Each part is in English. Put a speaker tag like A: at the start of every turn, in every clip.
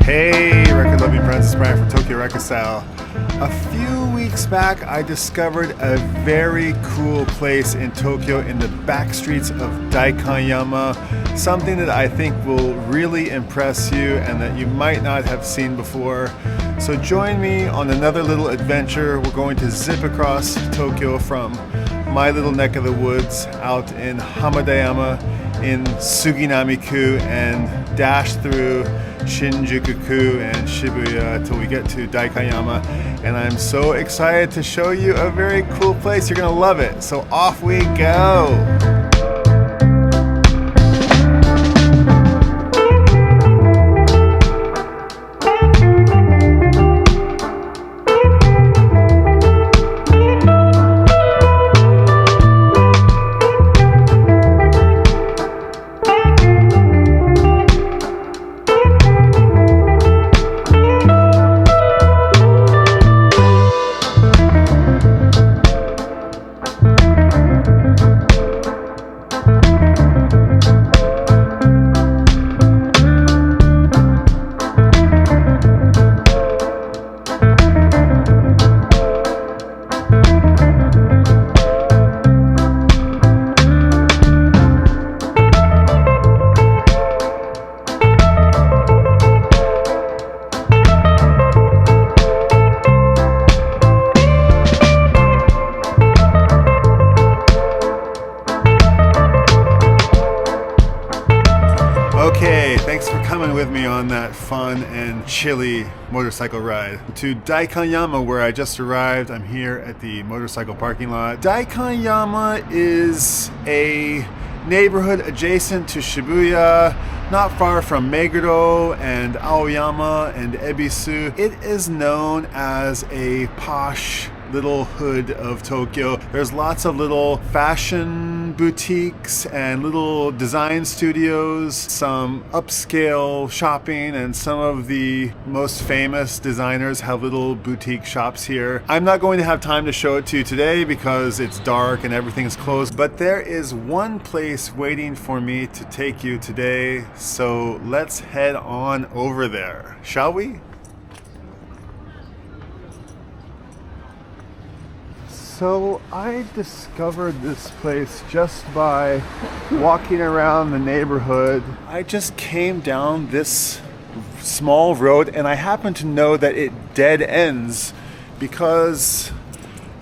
A: Hey, record loving friends, it's Brian from Tokyorecordstyle. A few weeks back, I discovered a very cool place in Tokyo in the backstreets of Daikanyama, something that I think will really impress you and that you might not have seen before. So join me on another little adventure. We're going to zip across Tokyo from my little neck of the woods out in Hamadayama in Suginami-ku and dash through Shinjuku-ku and Shibuya till we get to Daikanyama. And I'm so excited to show you a very cool place. You're gonna love it. So off we go. Okay, thanks for coming with me on that fun and chilly motorcycle ride to Daikanyama, where I just arrived. I'm here at the motorcycle parking lot. Daikanyama is a neighborhood adjacent to Shibuya, not far from Meguro and Aoyama and Ebisu. It is known as a posh little hood of Tokyo. There's lots of little fashion boutiques and little design studios, some upscale shopping, and some of the most famous designers have little boutique shops here. I'm not going to have time to show it to you today because it's dark and everything's closed, but there is one place waiting for me to take you today, so let's head on over there, shall we? So I discovered this place just by walking around the neighborhood. I just came down this small road and I happen to know that it dead ends because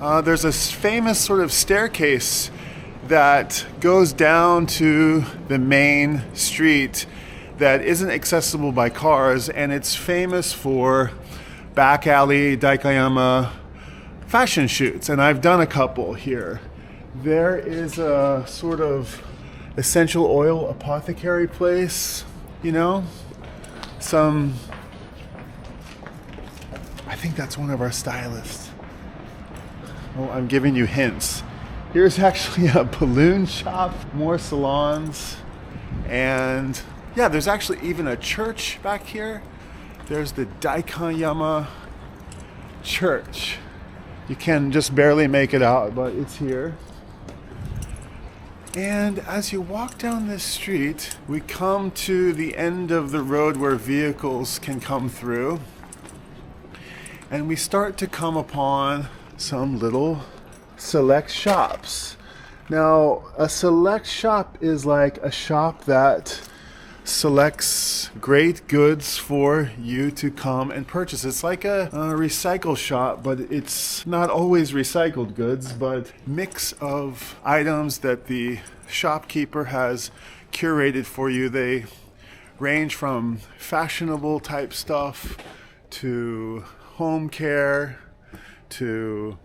A: there's a famous sort of staircase that goes down to the main street that isn't accessible by cars, and it's famous for back alley Daikanyama fashion shoots, and I've done a couple here. There is a sort of essential oil apothecary place, you know, I think that's one of our stylists. Oh, I'm giving you hints. Here's actually a balloon shop, more salons, and yeah, there's actually even a church back here. There's the Daikanyama church. You can just barely make it out, but it's here. And as you walk down this street, we come to the end of the road where vehicles can come through. And we start to come upon some little select shops. Now, a select shop is like a shop that selects great goods for you to come and purchase. It's like a recycle shop, but it's not always recycled goods, but mix of items that the shopkeeper has curated for you. They range from fashionable type stuff to home care to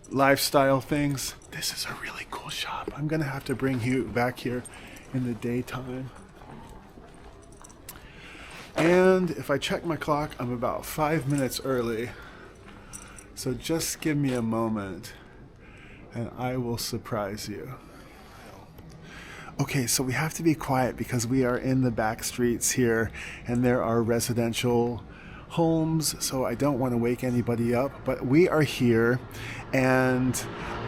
A: lifestyle things. This is a really cool shop. I'm gonna have to bring you back here in the daytime. And if I check my clock, I'm about 5 minutes early. So just give me a moment and I will surprise you. Okay, so we have to be quiet because we are in the back streets here and there are residential homes, so I don't want to wake anybody up, but we are here, and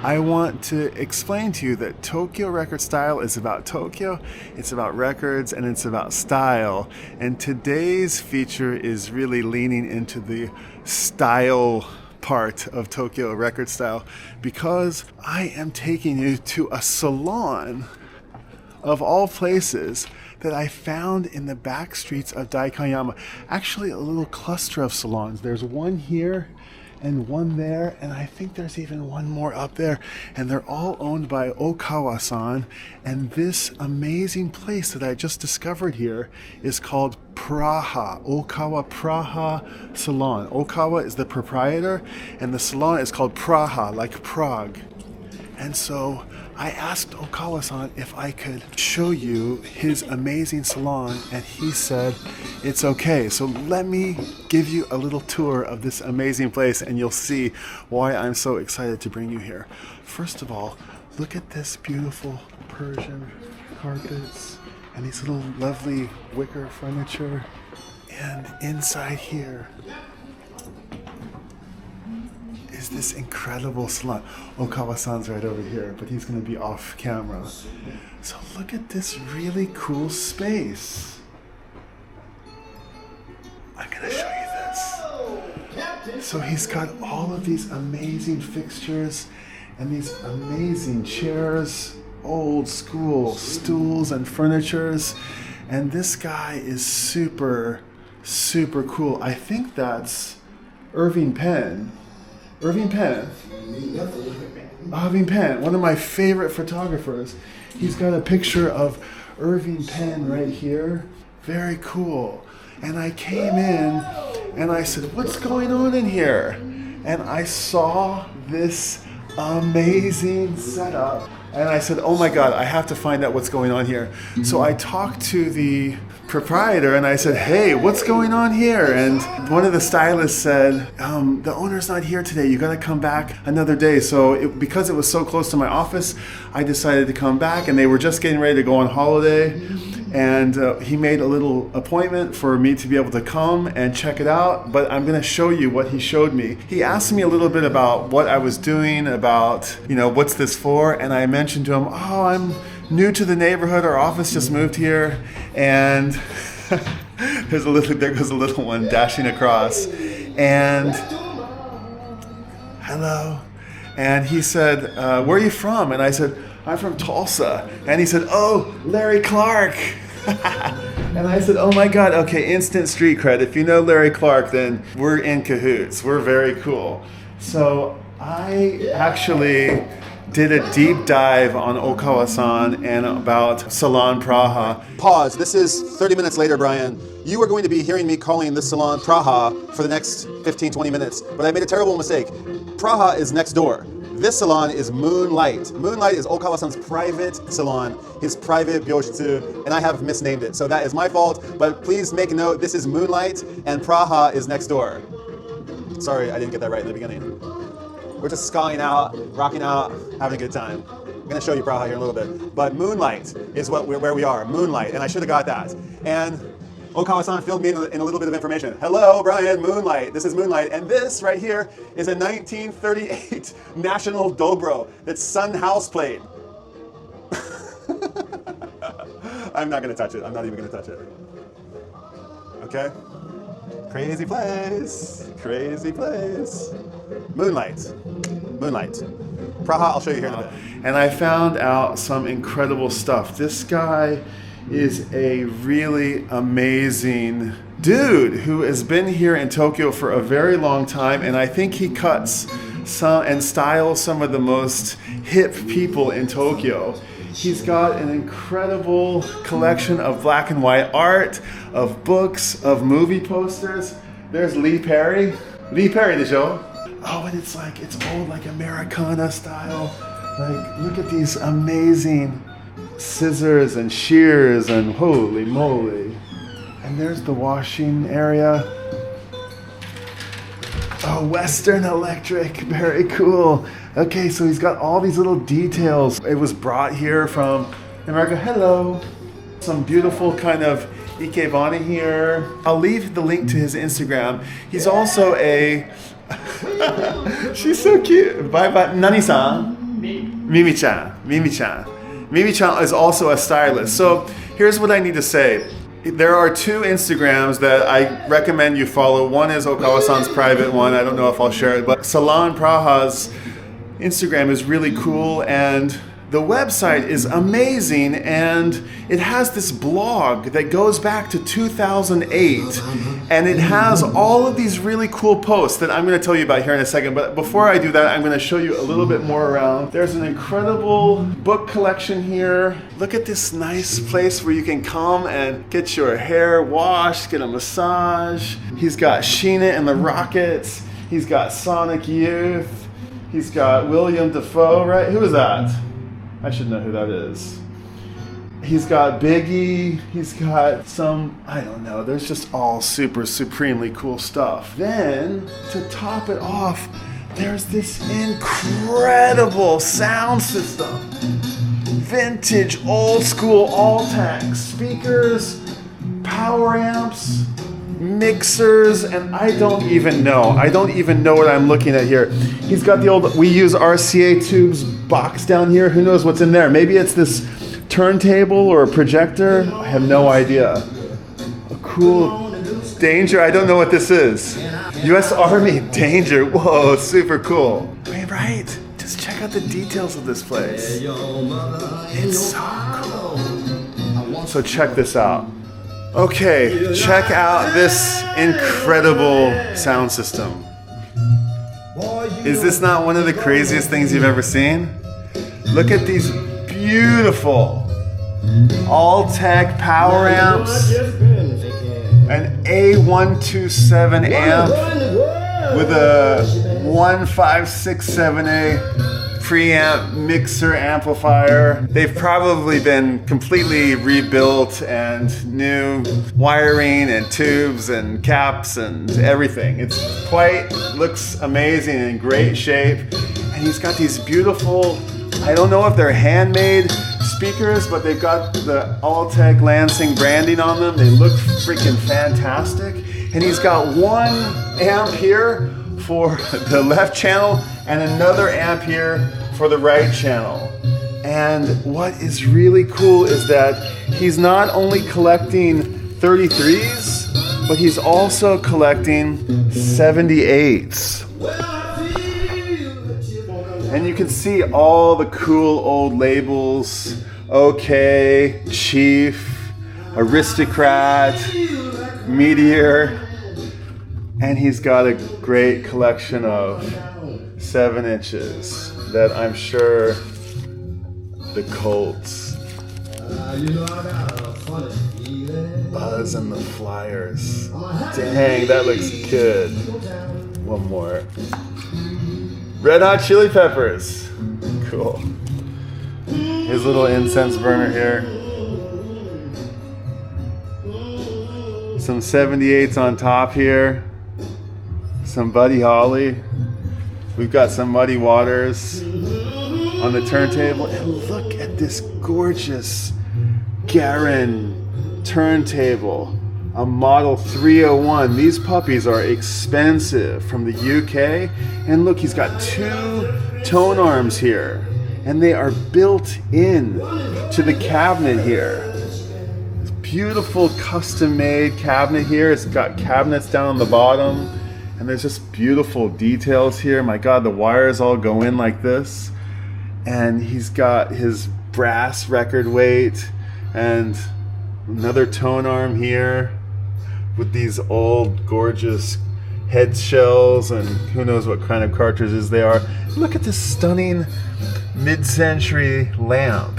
A: I want to explain to you that Tokyo Record Style is about Tokyo, it's about records, and it's about style. And today's feature is really leaning into the style part of Tokyo Record Style, because I am taking you to a salon of all places that I found in the back streets of Daikanyama. Actually, a little cluster of salons. There's one here and one there, and I think there's even one more up there, and they're all owned by Ohkawa-san. And this amazing place that I just discovered here is called Praha, Ohkawa Praha Salon. Ohkawa is the proprietor, and the salon is called Praha, like Prague. And so I asked Ohkawa-san if I could show you his amazing salon, and he said it's okay. So let me give you a little tour of this amazing place, and you'll see why I'm so excited to bring you here. First of all, look at this beautiful Persian carpets and these little lovely wicker furniture. And inside here is this incredible salon. Ohkawa-san's right over here, but he's going to be off camera. So look at this really cool space. I'm going to show you this. So he's got all of these amazing fixtures and these amazing chairs, old school stools and furnitures. And this guy is super, super cool. I think that's Irving Penn. Irving Penn, one of my favorite photographers. He's got a picture of Irving Penn right here. Very cool. And I came in and I said, what's going on in here? And I saw this amazing setup. And I said, oh my God, I have to find out what's going on here. So I talked to the proprietor and I said, hey, what's going on here? And one of the stylists said, the owner's not here today. You got to come back another day. So because it was so close to my office, I decided to come back, and they were just getting ready to go on holiday. And he made a little appointment for me to be able to come and check it out. But I'm going to show you what he showed me. He asked me a little bit about what I was doing, about, what's this for? And I mentioned to him, oh, I'm new to the neighborhood. Our office just moved here. And there goes a little one dashing across. And hello. And he said, where are you from? And I said, I'm from Tulsa. And he said, oh, Larry Clark. And I said, oh my God, okay, instant street cred. If you know Larry Clark, then we're in cahoots. We're very cool. So I actually did a deep dive on Ohkawa-san and about Salon Praha. Pause. This is 30 minutes later, Brian. You are going to be hearing me calling this Salon Praha for the next 15, 20 minutes, but I made a terrible mistake. Praha is next door. This salon is Moonlight. Moonlight is Ohkawa-san's private salon, his private byoshitsu, and I have misnamed it. So that is my fault, but please make a note, this is Moonlight and Praha is next door. Sorry, I didn't get that right in the beginning. We're just skying out, rocking out, having a good time. I'm gonna show you Praha here in a little bit. But Moonlight is where we are, Moonlight, and I should have got that. And Ohkawa-san filled me in a little bit of information. Hello, Brian, Moonlight. This is Moonlight. And this right here is a 1938 National Dobro that Sun House played. I'm not going to touch it. I'm not even going to touch it. Okay? Crazy place. Crazy place. Moonlight. Moonlight. Praha, I'll show you here in a bit. And I found out some incredible stuff. This guy is a really amazing dude who has been here in Tokyo for a very long time, and I think he cuts some and styles some of the most hip people in Tokyo. He's got an incredible collection of black and white art, of books, of movie posters. There's Lee Perry. Lee Perry, the show. Oh, and it's old, like Americana style. Like, look at these amazing scissors and shears, and holy moly. And there's the washing area. Oh, Western Electric, very cool. Okay, so he's got all these little details. It was brought here from America. Hello. Some beautiful kind of Ikebana here. I'll leave the link to his Instagram. He's also a... She's so cute. Bye-bye. Nani-san? Mimi-chan. Mimi-chan. Mimi-chan is also a stylist. So here's what I need to say. There are two Instagrams that I recommend you follow. One is Ohkawa-san's private one. I don't know if I'll share it, but Salon Praha's Instagram is really cool, and the website is amazing, and it has this blog that goes back to 2008, and it has all of these really cool posts that I'm going to tell you about here in a second. But before I do that, I'm going to show you a little bit more around. There's an incredible book collection here. Look at this nice place where you can come and get your hair washed, get a massage. He's got Sheena and the Rockets. He's got Sonic Youth. He's got William Dafoe, right? Who is that? I should know who that is. He's got Biggie. He's got some, I don't know. There's just all super supremely cool stuff. Then, to top it off, there's this incredible sound system. Vintage, old school Altec speakers, power amps, mixers, and I don't even know what I'm looking at here. He's got the old, we use RCA tubes box down here. Who knows what's in there? Maybe it's this turntable or a projector. I have no idea. A cool Danger, I don't know what this is. US Army Danger. Whoa, super cool. I mean, right? Just check out the details of this place. It's so cool. So check this out. Okay, check out this incredible sound system. Is this not one of the craziest things you've ever seen? Look at these beautiful Altec power amps, an A127 amp with a 1567A preamp mixer amplifier. They've probably been completely rebuilt and new wiring and tubes and caps and everything. It's looks amazing, in great shape. And he's got these beautiful, I don't know if they're handmade speakers, but they've got the Altec Lansing branding on them. They look freaking fantastic. And he's got one amp here for the left channel and another amp here for the right channel. And what is really cool is that he's not only collecting 33s, but he's also collecting 78s. And you can see all the cool old labels. OK, Chief, Aristocrat, Meteor. And he's got a great collection of 7 inches that I'm sure the Colts, Buzz and the Flyers. Dang, that looks good. One more. Red Hot Chili Peppers. Cool. His little incense burner here. Some 78s on top here. Some Buddy Holly. We've got some Muddy Waters on the turntable. And look at this gorgeous Garin turntable. A model 301. These puppies are expensive, from the UK. And look, he's got 2 tone arms here. And they are built in to the cabinet here. This beautiful custom-made cabinet here. It's got cabinets down on the bottom. And there's just beautiful details here. My God, the wires all go in like this. And he's got his brass record weight and another tone arm here with these old gorgeous head shells and who knows what kind of cartridges they are. Look at this stunning mid-century lamp.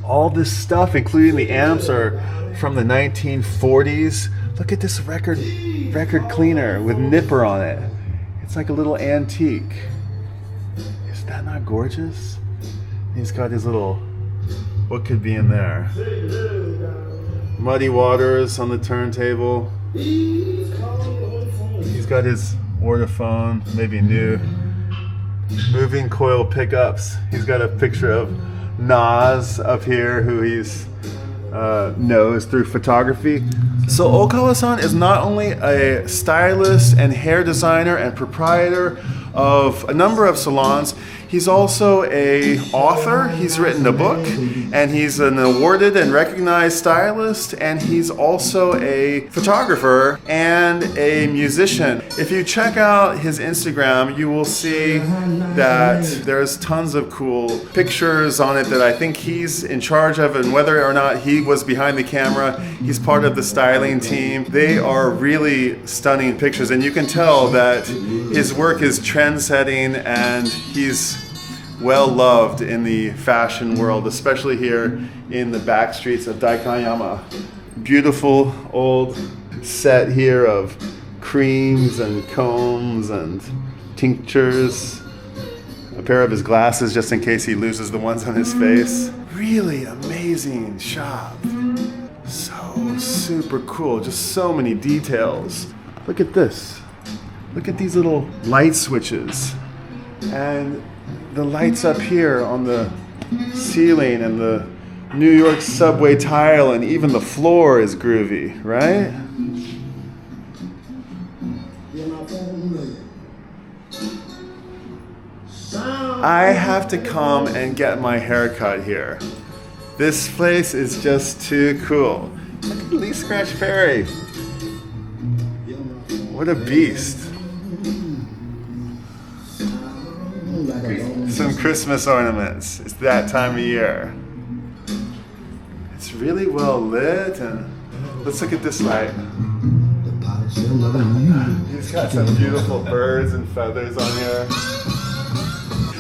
A: All this stuff, including the amps, are from the 1940s. Look at this record cleaner with nipper on it. It's like a little antique. Is that not gorgeous? He's got his little, what could be in there? Muddy Waters on the turntable. He's got his orthophone, maybe new. Moving coil pickups. He's got a picture of Nas up here, who he's knows through photography. So Ohkawa-san is not only a stylist and hair designer and proprietor of a number of salons, he's also an author. He's written a book, and he's an awarded and recognized stylist, and he's also a photographer and a musician. If you check out his Instagram, you will see that there's tons of cool pictures on it that I think he's in charge of, and whether or not he was behind the camera, he's part of the styling team. They are really stunning pictures, and you can tell that his work is trend-setting, and he's well loved in the fashion world, especially here in the backstreets of Daikanyama. Beautiful old set here of creams and combs and tinctures. A pair of his glasses just in case he loses the ones on his face. Really amazing shop. So super cool, just so many details. Look at this. Look at these little light switches. And the lights up here on the ceiling, and the New York subway tile, and even the floor is groovy, right? I have to come and get my hair cut here. This place is just too cool. Look at Lee Scratch Perry. What a beast. Some Christmas ornaments. It's that time of year. It's really well lit, and let's look at this light. He's got some beautiful birds and feathers on here.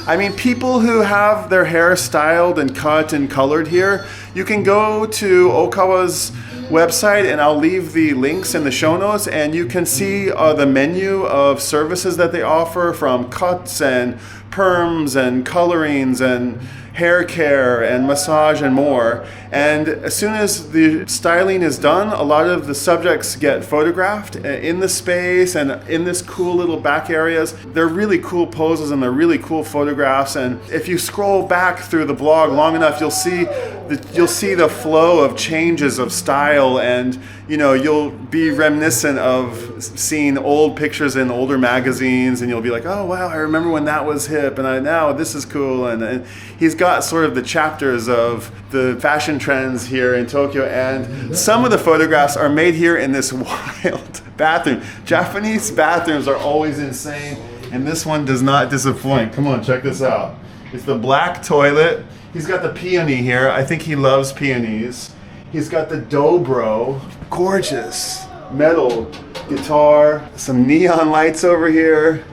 A: I mean, people who have their hair styled and cut and colored here, you can go to Ohkawa's website, and I'll leave the links in the show notes, and you can see the menu of services that they offer, from cuts and perms and colorings and hair care and massage and more. And as soon as the styling is done, a lot of the subjects get photographed in the space and in this cool little back areas. They're really cool poses, and they're really cool photographs. And if you scroll back through the blog long enough, you'll see the flow of changes of style, and you'll be reminiscent of seeing old pictures in older magazines, and you'll be like, oh wow, I remember when that was hip, and now this is cool. And he's got sort of the chapters of the fashion trends here in Tokyo, and some of the photographs are made here in this wild bathroom. Japanese bathrooms are always insane, and this one does not disappoint. Come on, check this out. It's the black toilet. He's got the peony here. I think he loves peonies. He's got the dobro. Gorgeous metal guitar. Some neon lights over here.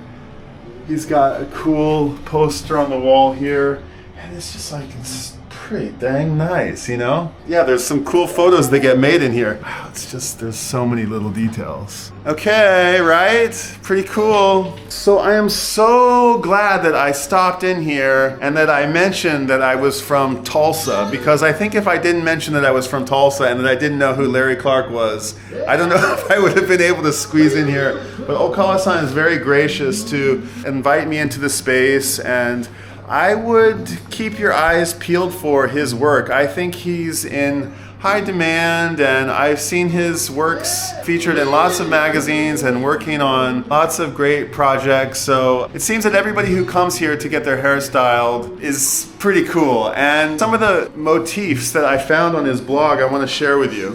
A: He's got a cool poster on the wall here. And it's just like, it's pretty dang nice, Yeah, there's some cool photos that get made in here. Wow, it's just, there's so many little details. Okay, right? Pretty cool. So I am so glad that I stopped in here and that I mentioned that I was from Tulsa, because I think if I didn't mention that I was from Tulsa and that I didn't know who Larry Clark was, I don't know if I would have been able to squeeze in here. But Ohkawa-san is very gracious to invite me into the space, and I would keep your eyes peeled for his work. I think he's in high demand, and I've seen his works featured in lots of magazines and working on lots of great projects. So it seems that everybody who comes here to get their hair styled is pretty cool. And some of the motifs that I found on his blog I want to share with you.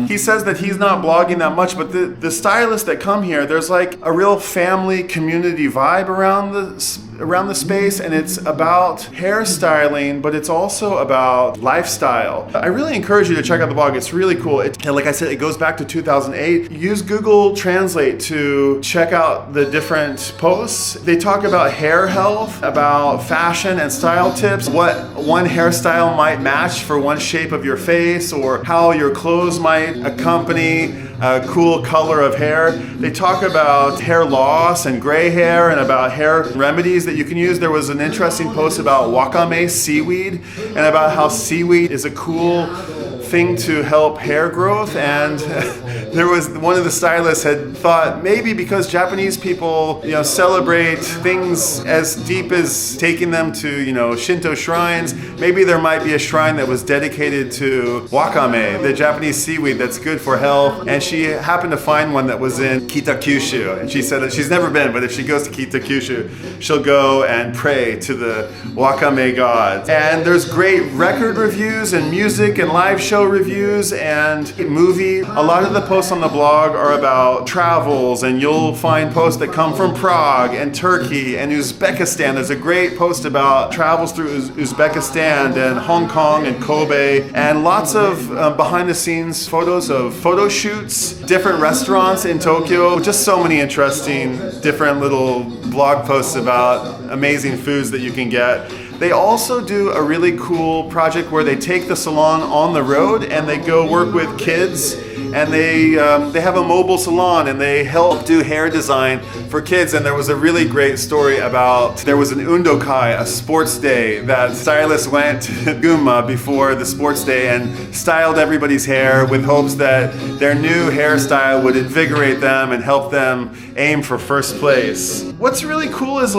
A: He says that he's not blogging that much, but the stylists that come here, there's like a real family community vibe around the space, and it's about hairstyling, but it's also about lifestyle. I really encourage you to check out the blog. It's really cool. Like I said, it goes back to 2008. Use Google Translate to check out the different posts. They talk about hair health, about fashion and style tips, what one hairstyle might match for one shape of your face, or how your clothes might accompany a cool color of hair. They talk about hair loss and gray hair, and about hair remedies that you can use. There was an interesting post about wakame seaweed, and about how seaweed is a cool thing to help hair growth, and there was one of the stylists had thought maybe because Japanese people, celebrate things as deep as taking them to, Shinto shrines, maybe there might be a shrine that was dedicated to wakame, the Japanese seaweed that's good for health, and she happened to find one that was in Kitakyushu, and she said that she's never been, but if she goes to Kitakyushu, she'll go and pray to the wakame god. And there's great record reviews and music and live show reviews and movie. A lot of the posts on the blog are about travels, and you'll find posts that come from Prague and Turkey and Uzbekistan. There's a great post about travels through Uzbekistan and Hong Kong and Kobe, and lots of behind the scenes photos of photo shoots, different restaurants in Tokyo, just so many interesting different little blog posts about amazing foods that you can get. They also do a really cool project where they take the salon on the road and they go work with kids, and they have a mobile salon and they help do hair design for kids. And there was a really great story about, there was an undokai, a sports day, that stylists went to Gunma before the sports day and styled everybody's hair with hopes that their new hairstyle would invigorate them and help them aim for first place. What's really cool is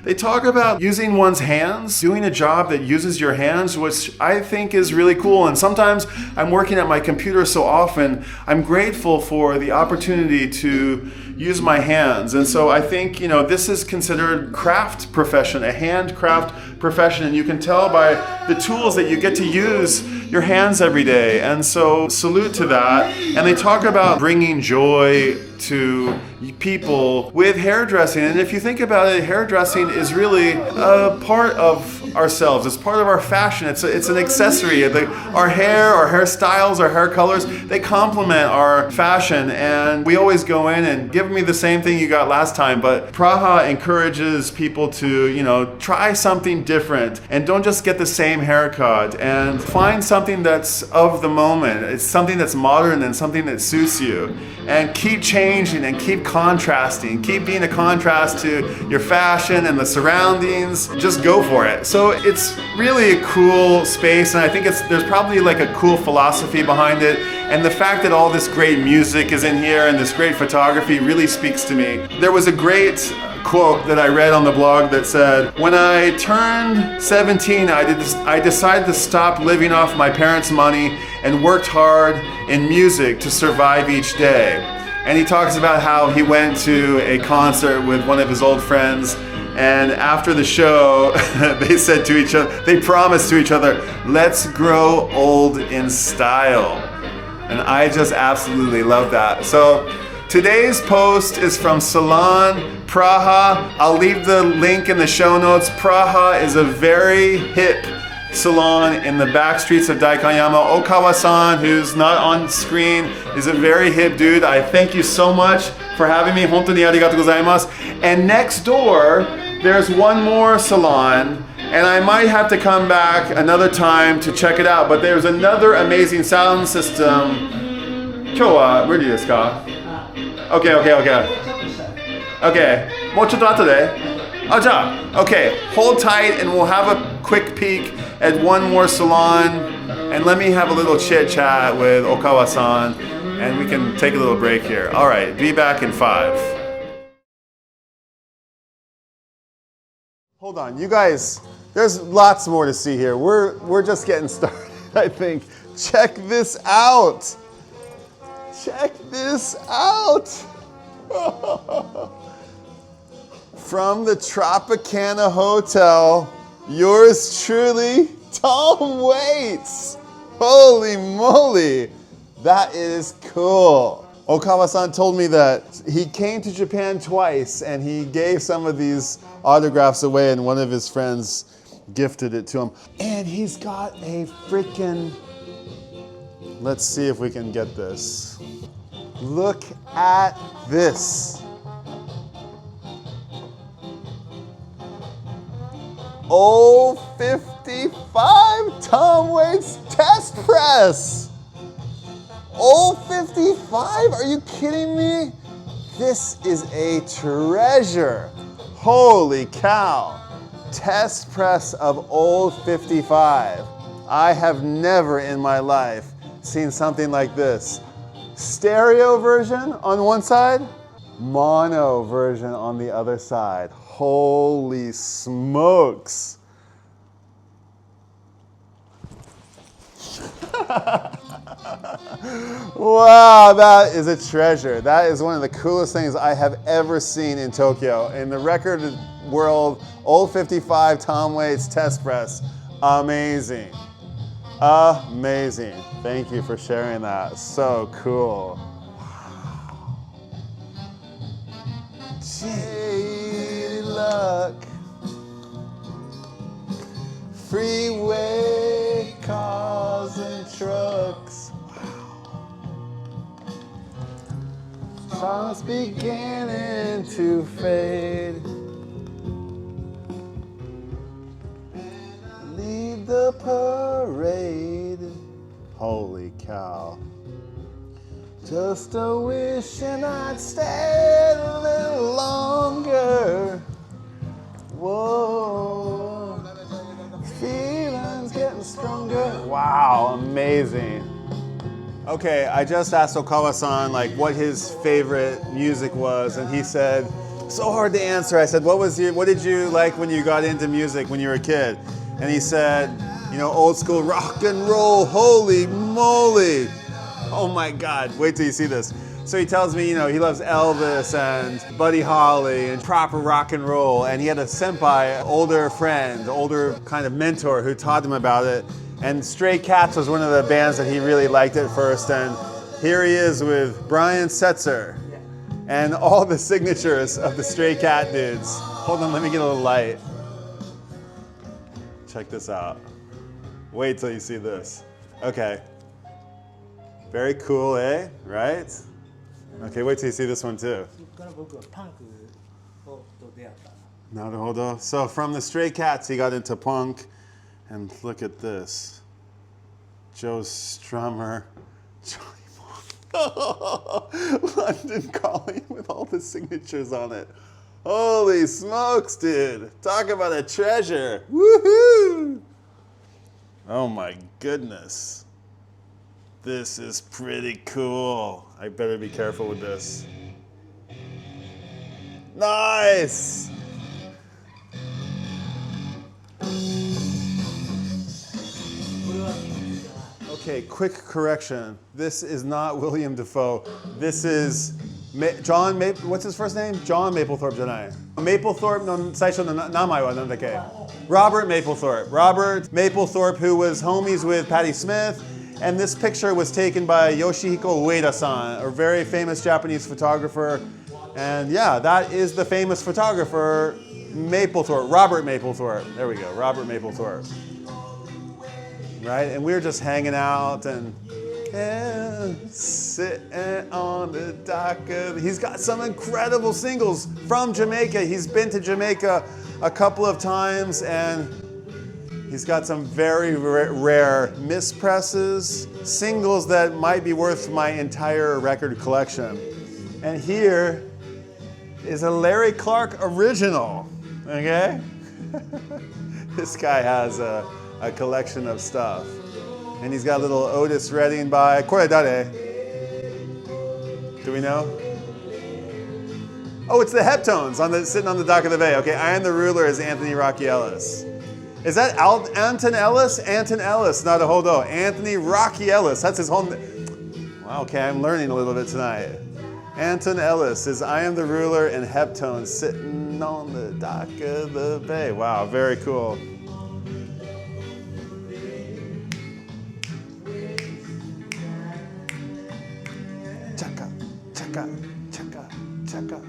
A: they talk about using one's hands, doing a job that uses your hands, which I think is really cool. And sometimes I'm working at my computer so often, I'm grateful for the opportunity to use my hands. And so I think, this is considered craft profession, a handcraft profession. And you can tell by the tools that you get to use your hands every day. And so salute to that. And they talk about bringing joy to people with hairdressing. And if you think about it, hairdressing is really a part of ourselves. It's part of our fashion. It's an accessory. Our hair, our hairstyles, our hair colors, they complement our fashion. And we always go in and give me the same thing you got last time. But Praha encourages people to, try something different and don't just get the same haircut, and find something that's of the moment. It's something that's modern and something that suits you. And keep changing and keep contrasting. Keep being a contrast to your fashion and the surroundings. Just go for it. So it's really a cool space, and I think there's probably a cool philosophy behind it. And the fact that all this great music is in here and this great photography really speaks to me. There was a great quote that I read on the blog that said, "When I turned 17, I decided to stop living off my parents' money and worked hard in music to survive each day." And he talks about how he went to a concert with one of his old friends, and after the show, they said to each other, they promised to each other, "Let's grow old in style." And I just absolutely love that. So today's post is from Salon Praha. I'll leave the link in the show notes. Praha is a very hip salon in the backstreets of Daikanyama. Ohkawa-san, who's not on screen, is a very hip dude. I thank you so much for having me. Hontou ni arigatou gozaimasu. And next door, there's one more salon, and I might have to come back another time to check it out. But there's another amazing sound system. 今日は無理ですか? Okay. Okay. もうちょっと後で? Okay. Hold tight and we'll have a quick peek at one more salon. And let me have a little chit chat with Ohkawa-san, and we can take a little break here. All right. Be back in 5. Hold on, you guys. There's lots more to see here. We're just getting started, I think. Check this out. Check this out. From the Tropicana Hotel, yours truly, Tom Waits. Holy moly, that is cool. Ohkawa-san told me that he came to Japan twice and he gave some of these autographs away, and one of his friends gifted it to him. And he's got a freaking, let's see if we can get this. Look at this. Old 55 Tom Waits test press. Old 55? Are you kidding me? This is a treasure. Holy cow. Test press of old 55. I have never in my life seen something like this. Stereo version on one side, mono version on the other side. Holy smokes. Wow, that is a treasure. That is one of the coolest things I have ever seen in Tokyo. In the record world, Old 55 Tom Waits test press. Amazing. Amazing. Thank you for sharing that. So cool. Gee, look. Freeway cars and trucks. Sun's beginning to fade. Leave the parade. Holy cow. Just a wishing I'd stay a little longer. Whoa. Feeling's getting stronger. Wow, amazing. Okay, I just asked Ohkawa-san like what his favorite music was, and he said, so hard to answer. I said, what did you like when you got into music when you were a kid? And he said, you know, old school rock and roll, holy moly. Oh my God, wait till you see this. So he tells me, you know, he loves Elvis and Buddy Holly and proper rock and roll, and he had a senpai, older friend, older kind of mentor who taught him about it. And Stray Cats was one of the bands that he really liked at first, and here he is with Brian Setzer and all the signatures of the Stray Cat dudes. Hold on, let me get a little light. Check this out. Wait till you see this. Okay. Very cool, eh? Right? Okay, wait till you see this one too. Naruhodo. So from the Stray Cats, he got into punk. And look at this. Joe Strummer, Johnny Marr. London Calling with all the signatures on it. Holy smokes, dude. Talk about a treasure. Woohoo! Oh my goodness. This is pretty cool. I better be careful with this. Nice! Okay, quick correction. This is not William Dafoe. This is John what's his first name? John Mapplethorpe じゃない。Mapplethorpe の最初の名前は何だっけ? Robert Mapplethorpe. Robert Mapplethorpe, who was homies with Patti Smith. And this picture was taken by Yoshihiko Ueda-san, a very famous Japanese photographer. And yeah, that is the famous photographer, Mapplethorpe, Robert Mapplethorpe. There we go, Robert Mapplethorpe. Right, and we were just hanging out and sitting on the dock of, he's got some incredible singles from Jamaica. He's been to Jamaica a couple of times, and he's got some very rare mispresses, singles that might be worth my entire record collection. And here is a Larry Clark original, okay? This guy has a collection of stuff. And he's got a little Otis Redding by, Kore dare? Do we know? Oh, it's the Heptones sitting on the dock of the bay. Okay, I Am the Ruler is Anthony Rocky Ellis. Is that Anton Ellis? Anton Ellis, not a hodo. Anthony Rocky Ellis, that's his whole name. Wow, okay, I'm learning a little bit tonight. Anton Ellis is I Am the Ruler and Heptones sitting on the dock of the bay. Wow, very cool. Chaka, chaka, chaka, chaka.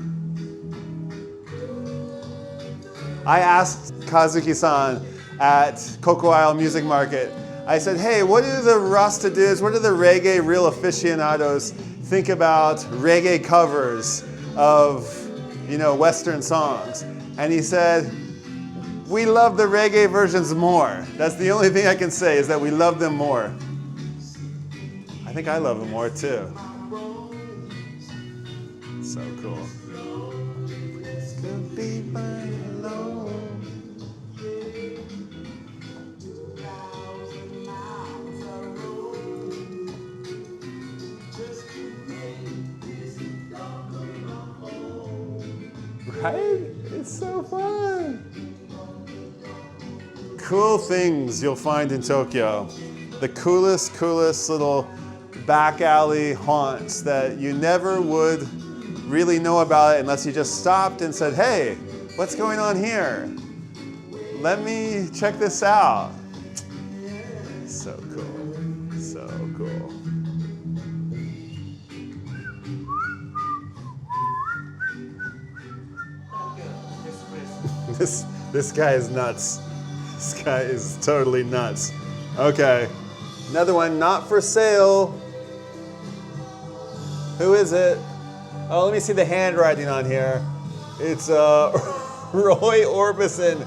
A: I asked Kazuki-san at Cocoa Isle Music Market, I said, hey, what do the Rasta dudes, what do the reggae real aficionados think about reggae covers of, you know, Western songs? And he said, we love the reggae versions more. That's the only thing I can say, is that we love them more. I think I love them more too. So cool. Could be mine alone. Right? It's so fun. Cool things you'll find in Tokyo. The coolest little back alley haunts that you never would really know about it unless you just stopped and said, hey, what's going on here? Let me check this out. So cool, so cool. This guy is nuts. This guy is totally nuts. Okay, another one, not for sale. Who is it? Oh, let me see the handwriting on here. It's Roy Orbison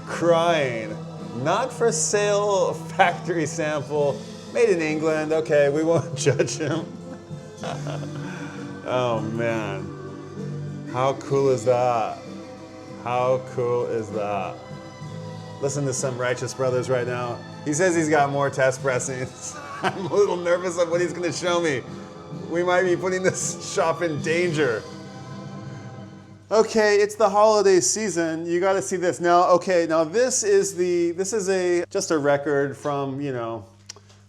A: crying. Not for sale factory sample, made in England. Okay, we won't judge him. Oh man, how cool is that? How cool is that? Listen to some Righteous Brothers right now. He says he's got more test pressings. I'm a little nervous of what he's gonna show me. We might be putting this shop in danger. Okay, it's the holiday season. You got to see this now. Okay, now this is just a record from, you know,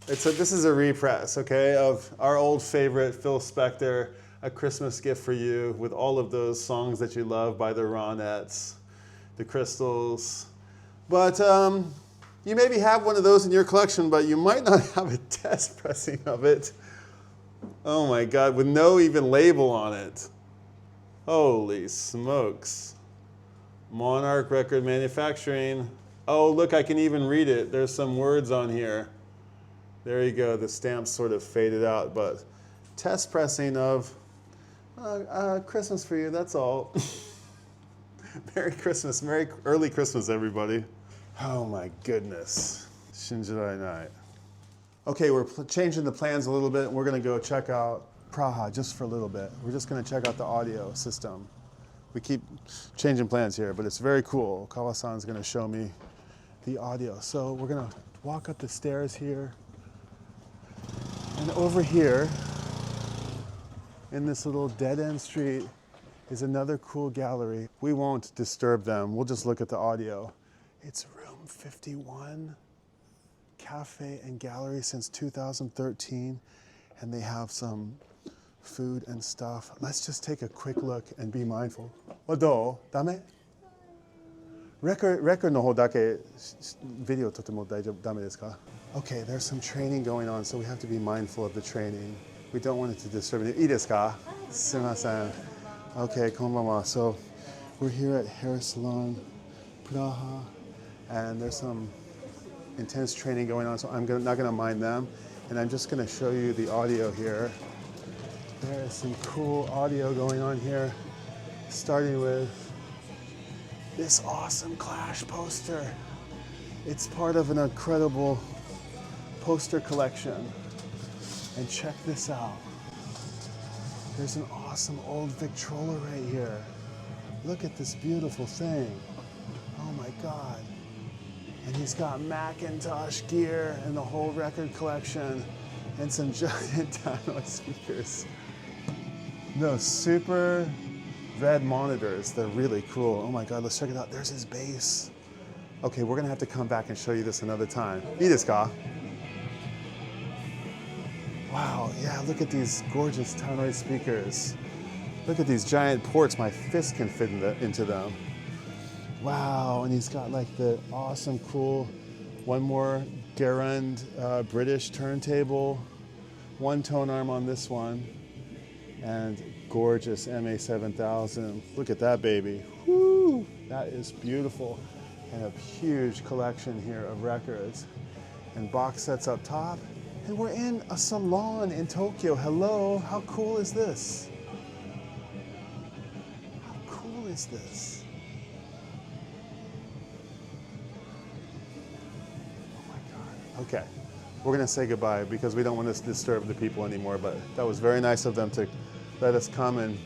A: this is a repress, okay, of our old favorite Phil Spector, A Christmas Gift for You, with all of those songs that you love by the Ronettes, the Crystals. But you maybe have one of those in your collection, but you might not have a test pressing of it. Oh my God, with no even label on it. Holy smokes. Monarch Record Manufacturing. Oh, look, I can even read it. There's some words on here. There you go, the stamp's sort of faded out, but test pressing of Christmas for you, that's all. Merry Christmas, Merry early Christmas, everybody. Oh my goodness. Shinjirai night. Okay, we're changing the plans a little bit. We're gonna go check out Praha just for a little bit. We're just gonna check out the audio system. We keep changing plans here, but it's very cool. Ohkawa-san's gonna show me the audio. So we're gonna walk up the stairs here. And over here, in this little dead-end street, is another cool gallery. We won't disturb them. We'll just look at the audio. It's room 51. Cafe and gallery since 2013, and they have some food and stuff. Let's just take a quick look and be mindful. Do? Dame? Record no ho dake video totemo daijoubu dame desu ka? Okay, there's some training going on, so we have to be mindful of the training. We don't want it to disturb it. Ii desu ka? Sumimasen. Okay, konbanwa. So we're here at Hair Salon Praha, and there's some intense training going on, so I'm not going to mind them. And I'm just going to show you the audio here. There is some cool audio going on here, starting with this awesome Clash poster. It's part of an incredible poster collection. And check this out. There's an awesome old Victrola right here. Look at this beautiful thing. Oh my God. And he's got McIntosh gear and the whole record collection and some giant Tannoy speakers. No, super red monitors. They're really cool. Oh my God, let's check it out. There's his bass. Okay, we're gonna have to come back and show you this another time. Ii desu ka? Wow, yeah, look at these gorgeous Tannoy speakers. Look at these giant ports. My fist can fit into them. Wow, and he's got like the awesome, cool, one more Garand British turntable, one tone arm on this one, and gorgeous MA7000. Look at that baby. Woo! That is beautiful. And a huge collection here of records. And box sets up top. And we're in a salon in Tokyo. Hello, how cool is this? How cool is this? Okay, we're gonna say goodbye because we don't want to disturb the people anymore, but that was very nice of them to let us come and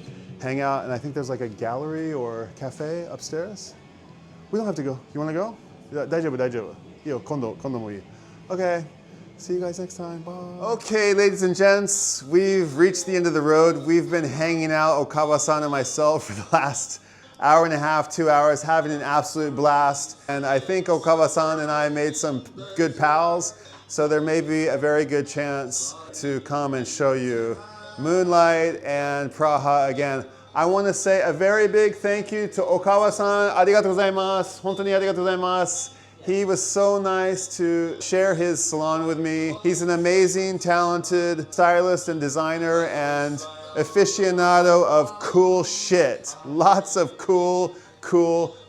A: hang out. And I think there's like a gallery or cafe upstairs. We don't have to go. You wanna go? Daijoubu, daijoubu. Yo, kondo mo ii. Okay, see you guys next time, bye. Okay, ladies and gents, we've reached the end of the road. We've been hanging out, Ohkawa-san and myself, for the last hour and a half, 2 hours, having an absolute blast. And I think Ohkawa-san and I made some good pals, so there may be a very good chance to come and show you Moonlight and Praha again. I want to say a very big thank you to Ohkawa-san. Arigatou gozaimasu. Hontou ni arigatou gozaimasu. He was so nice to share his salon with me. He's an amazing, talented stylist and designer and aficionado of cool shit. Lots of cool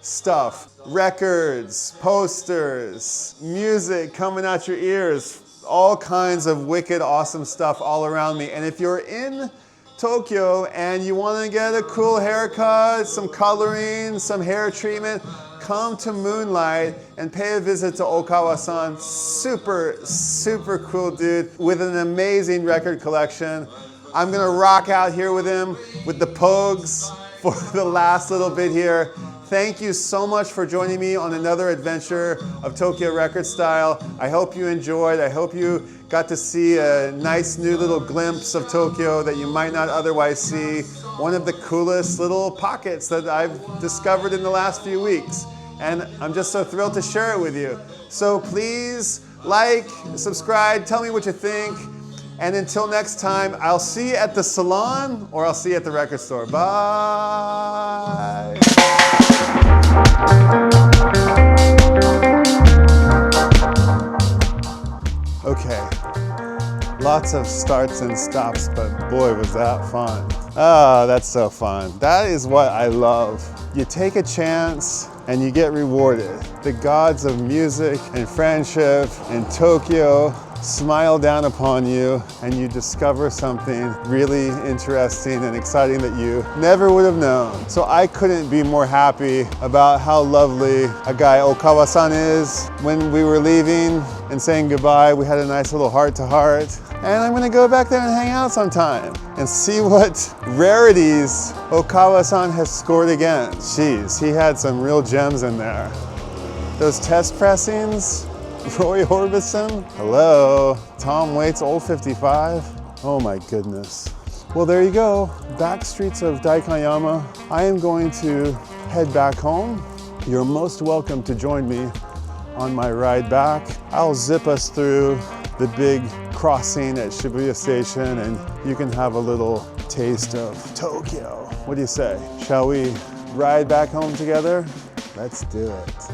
A: stuff. Records, posters, music coming out your ears, all kinds of wicked, awesome stuff all around me. And if you're in Tokyo and you want to get a cool haircut, some coloring, some hair treatment, come to Moonlight and pay a visit to Ohkawa-san. Super cool dude with an amazing record collection. I'm gonna rock out here with him with the Pogues for the last little bit here. Thank you so much for joining me on another adventure of Tokyo Record Style. I hope you enjoyed. I hope you got to see a nice new little glimpse of Tokyo that you might not otherwise see. One of the coolest little pockets that I've discovered in the last few weeks. And I'm just so thrilled to share it with you. So please like, subscribe, tell me what you think. And until next time, I'll see you at the salon or I'll see you at the record store. Bye. Okay, lots of starts and stops, but boy, was that fun. Oh, that's so fun. That is what I love. You take a chance and you get rewarded. The gods of music and friendship and Tokyo smile down upon you and you discover something really interesting and exciting that you never would have known. So I couldn't be more happy about how lovely a guy Ohkawa-san is. When we were leaving and saying goodbye, we had a nice little heart-to-heart. And I'm gonna go back there and hang out sometime and see what rarities Ohkawa-san has scored again. Jeez, he had some real gems in there. Those test pressings, Roy Orbison, hello. Tom Waits, Old 55. Oh my goodness. Well, there you go. Backstreets of Daikanyama. I am going to head back home. You're most welcome to join me on my ride back. I'll zip us through the big crossing at Shibuya Station and you can have a little taste of Tokyo. What do you say? Shall we ride back home together? Let's do it.